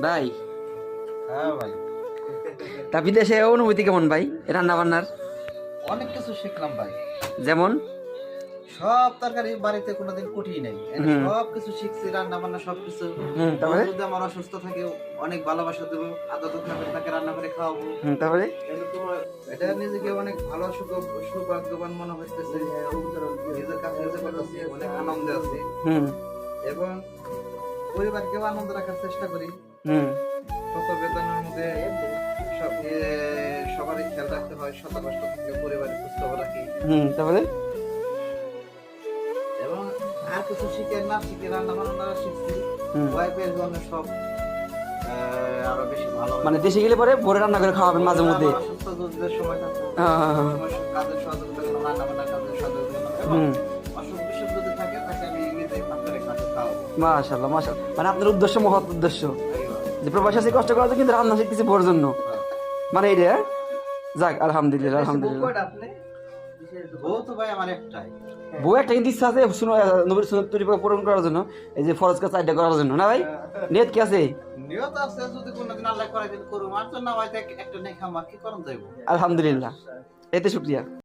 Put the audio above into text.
ভাই হ্যাঁ ভাই, তা বিদেশে অনুভূতি কেমন ভাই রান্না বান্নার? অনেক কিছু শিখলাম ভাই। যেমন সব তরকারি বাড়িতে কোনোদিন কুটিই নাই, হুম। সব কিছু শিখছি, রান্না বান্না সবকিছু। তারপরে যদি আমার অসুস্থ থাকে অনেক ভালোবাসা দেবো, আদর যত্ন করে তাকে রান্না করে খাওয়াবো। তারপরে কিন্তু তোমার এটা নিজেকে অনেক ভালো সৌভাগ্যবান মনে হইতেছে। নিজের কাছে নিজে করতেছি, অনেক আনন্দে আছি হুম এবং পরিবারকেও আনন্দ রাখার চেষ্টা করি। হুম শত বেতনের মধ্যে সবারই খেয়াল রাখতে হয়, শত কষ্ট থেকে পরিবারের সুস্থ রাখি তারপরে এবং আর কিছু শিখে না শিখে রান্না বান্না শিখছি। হুম। ওয়াইফের জন্য সব আরো বেশি ভালো হয়। মানে দেশে গেলে পরে ভোরে রান্না করে খাওয়াবেন মাঝে মধ্যে? আমার অসুস্থ যুদ্ধের সময় থাকবো, সময় কাজের সহযোগিতা করলাম, রান্না বান্নার কাজের সহযোগিতা করলাম এবং অসুখ বিসুখ যদি থাকে তাকে আমি নিজে পাত্রে কাজে খাওয়াবো। মাশাআল্লাহ মাশাআল্লাহ, মানে আপনার উদ্দেশ্য মহৎ উদ্দেশ্য যে প্রবাসী আছে কষ্ট করা যায় কিন্তু রান্না শিখতেছি বোর জন্য, মানে এটা যাক আলহামদুলিল্লাহ আলহামদুলিল্লাহ। বউ তো ভাই আমার একটাই। বউ একটা কিন্তু ইচ্ছা আছে নবীর সুন্নাত তরিকা পূরণ করার জন্য, এই যে ফরজ কাজ 4টা করার জন্য, না ভাই? নিয়ত কি আছে? নিয়ত আছে, যদি কোনোদিন আল্লাহ করে করুম, আর তো না হয়তো একটা নেই খামার কি করুন যাইব। আলহামদুলিল্লাহ, এতে শুকরিয়া।